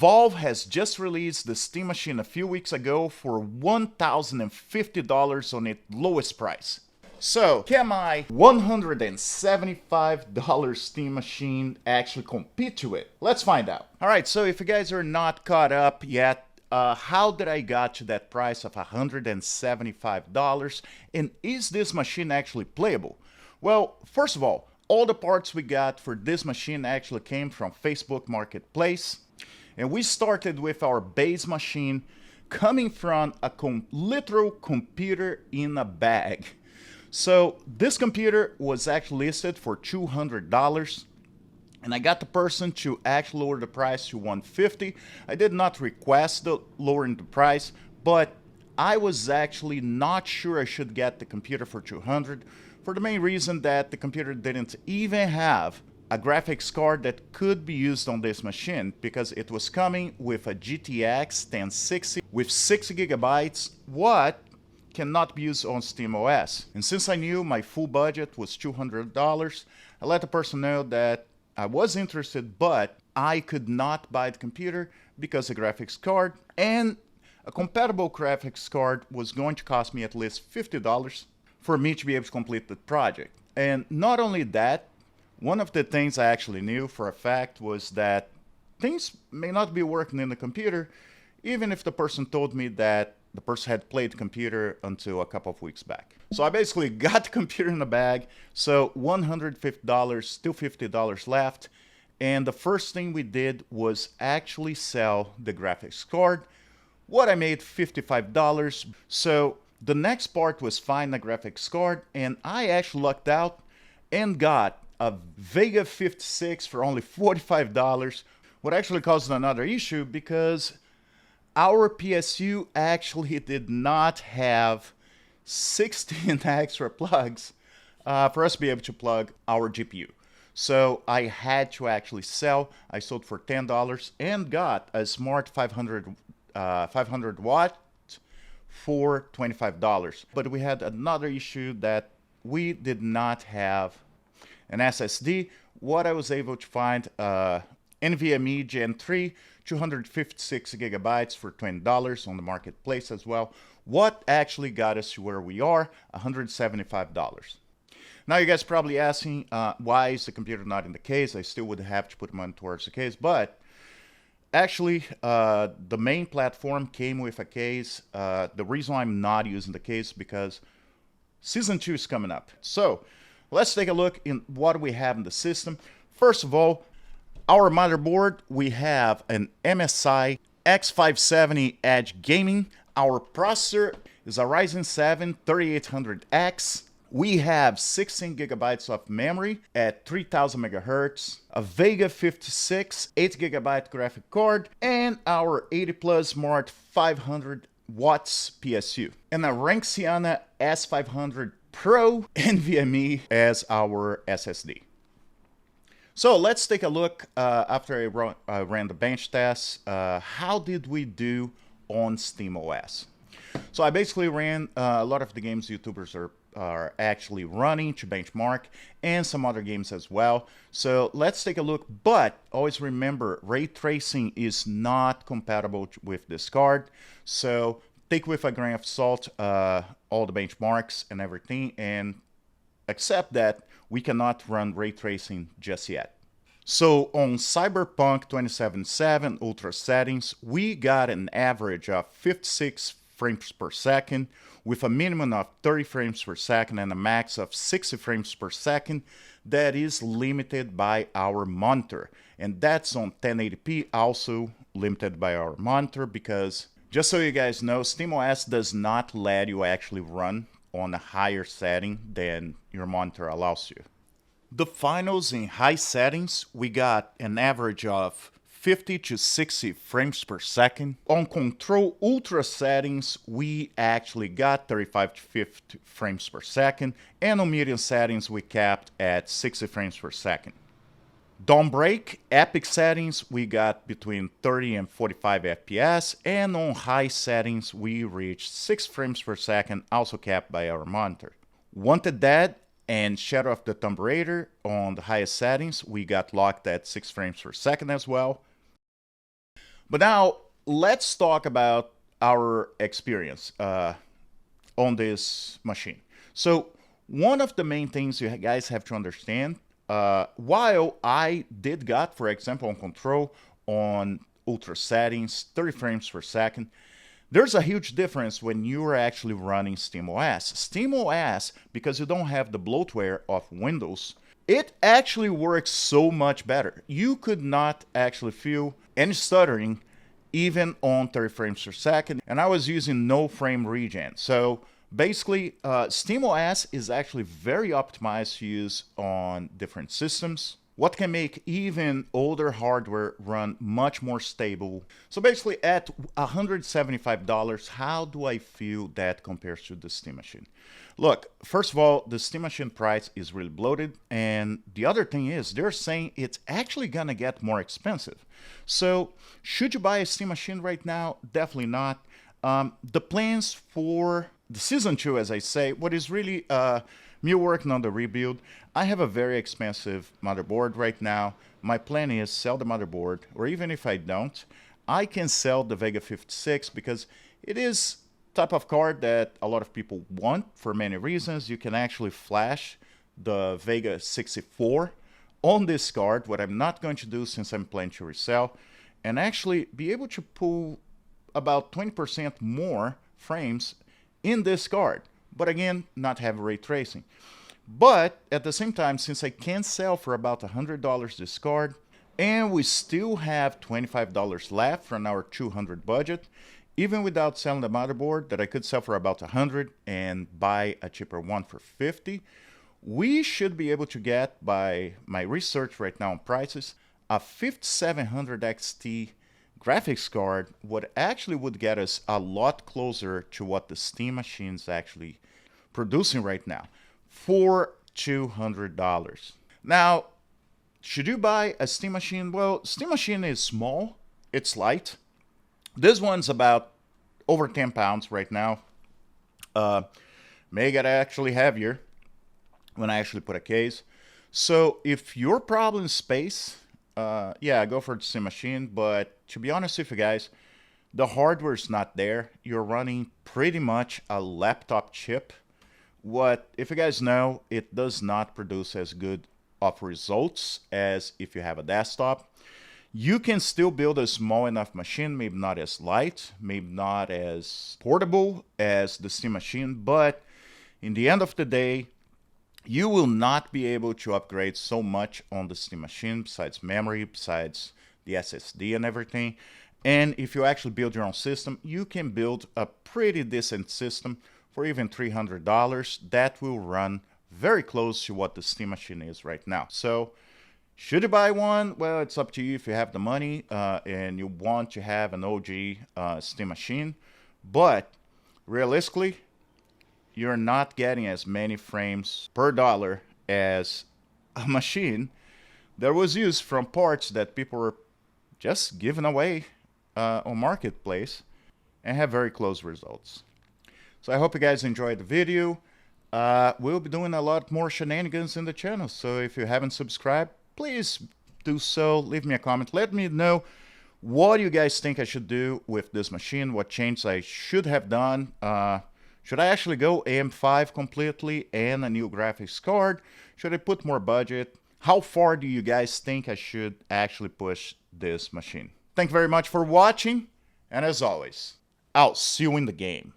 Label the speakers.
Speaker 1: Valve has just released the Steam Machine a few weeks ago for $1,050 on its lowest price. So, can my $175 Steam Machine actually compete to it? Let's find out. Alright, so if you guys are not caught up yet, how did I got to that price of $175? And is this machine actually playable? Well, first of all the parts we got for this machine actually came from Facebook Marketplace. And we started with our base machine coming from a literal computer in a bag. So this computer was actually listed for $200. And I got the person to actually lower the price to $150. I did not request the lowering the price, but I was actually not sure I should get the computer for $200 for the main reason that the computer didn't even have a graphics card that could be used on this machine because it was coming with a GTX 1060 with 60 gigabytes, what cannot be used on SteamOS. And since I knew my full budget was $200, I let the person know that I was interested, but I could not buy the computer because the graphics card and a compatible graphics card was going to cost me at least $50 for me to be able to complete the project. And not only that, one of the things I actually knew for a fact was that things may not be working in the computer, even if the person told me that the person had played the computer until a couple of weeks back. So I basically got the computer in the bag, so $150, still $50 left. And the first thing we did was actually sell the graphics card. What I made $55. So the next part was find the graphics card, and I actually lucked out and got a Vega 56 for only $45, what actually caused another issue because our PSU actually did not have 16 extra plugs for us to be able to plug our GPU. So I had to actually sell. I sold for $10 and got a smart 500 watt for $25. But we had another issue that we did not have an SSD. What I was able to find, NVMe Gen 3, 256 gigabytes for $20 on the marketplace as well. What actually got us to where we are, $175. Now you guys probably asking, why is the computer not in the case? I still would have to put money towards the case, but actually, the main platform came with a case. The reason why I'm not using the case because Season 2 is coming up. So let's take a look in what we have in the system. First of all, our motherboard, we have an MSI X570 Edge Gaming. Our processor is a Ryzen 7 3800X. We have 16 gigabytes of memory at 3000 megahertz, a Vega 56 8 gigabyte graphic card, and our 80 Plus Smart 500 watts PSU, and a Ranxiana S500 Pro NVMe as our SSD. So let's take a look after I ran the bench test. How did we do on SteamOS? So I basically ran a lot of the games YouTubers are actually running to benchmark and some other games as well. So let's take a look, but always remember ray tracing is not compatible with this card. So take with a grain of salt all the benchmarks and everything and accept that we cannot run ray tracing just yet. So on Cyberpunk 2077 Ultra settings, we got an average of 56 frames per second with a minimum of 30 frames per second and a max of 60 frames per second that is limited by our monitor. And that's on 1080p, also limited by our monitor because, just so you guys know, SteamOS does not let you actually run on a higher setting than your monitor allows you. The finals in high settings, we got an average of 50 to 60 frames per second. On Control Ultra settings, we actually got 35 to 50 frames per second. And on medium settings, we capped at 60 frames per second. Dawnbreak Epic settings, we got between 30 and 45 FPS. And on high settings, we reached 6 frames per second, also capped by our monitor. Wanted Dead and Shadow of the Tomb Raider on the highest settings, we got locked at 6 frames per second as well. But now let's talk about our experience on this machine. So one of the main things you guys have to understand, while I did got, for example, on control on ultra settings, 30 frames per second, there's a huge difference when you're actually running SteamOS. SteamOS, because you don't have the bloatware of Windows, it actually works so much better. You could not actually feel any stuttering even on 30 frames per second, and I was using no frame regen. So basically, SteamOS is actually very optimized to use on different systems, what can make even older hardware run much more stable. So basically at $175, how do I feel that compares to the Steam Machine? Look, first of all, the Steam Machine price is really bloated, and the other thing is they're saying it's actually gonna get more expensive. So should you buy a Steam Machine right now? Definitely not. The plans for the Season 2, as I say, what is really me working on the rebuild, I have a very expensive motherboard right now. My plan is sell the motherboard, or even if I don't, I can sell the Vega 56 because it is type of card that a lot of people want for many reasons. You can actually flash the Vega 64 on this card, what I'm not going to do since I'm planning to resell, and actually be able to pull about 20% more frames in this card. But again, not have ray tracing. But at the same time, since I can sell for about $100 this card, and we still have $25 left from our $200 budget, even without selling the motherboard that I could sell for about $100 and buy a cheaper one for $50, we should be able to get, by my research right now on prices, a 5700 XT graphics card would get us a lot closer to what the Steam Machine's actually producing right now for $200. Now, should you buy a Steam Machine? Well, Steam Machine is small, it's light. This one's about over 10 pounds right now. May get actually heavier when I actually put a case. So if your problem is space, yeah, go for the Steam Machine. But to be honest with you guys, the hardware is not there. You're running pretty much a laptop chip. What, if you guys know, it does not produce as good of results as if you have a desktop. You can still build a small enough machine, maybe not as light, maybe not as portable as the Steam Machine, but in the end of the day, you will not be able to upgrade so much on the Steam Machine besides memory, besides the SSD and everything. And if you actually build your own system, you can build a pretty decent system for even $300 that will run very close to what the Steam Machine is right now. So should you buy one? Well, it's up to you if you have the money and you want to have an OG Steam Machine. But realistically, you're not getting as many frames per dollar as a machine that was used from parts that people were just giving away on Marketplace and have very close results. So I hope you guys enjoyed the video. We'll be doing a lot more shenanigans in the channel. So if you haven't subscribed, please do so. Leave me a comment. Let me know what you guys think I should do with this machine, what changes I should have done. Should I actually go AM5 completely and a new graphics card? Should I put more budget? How far do you guys think I should actually push this machine? Thank you very much for watching, and as always, I'll see you in the game.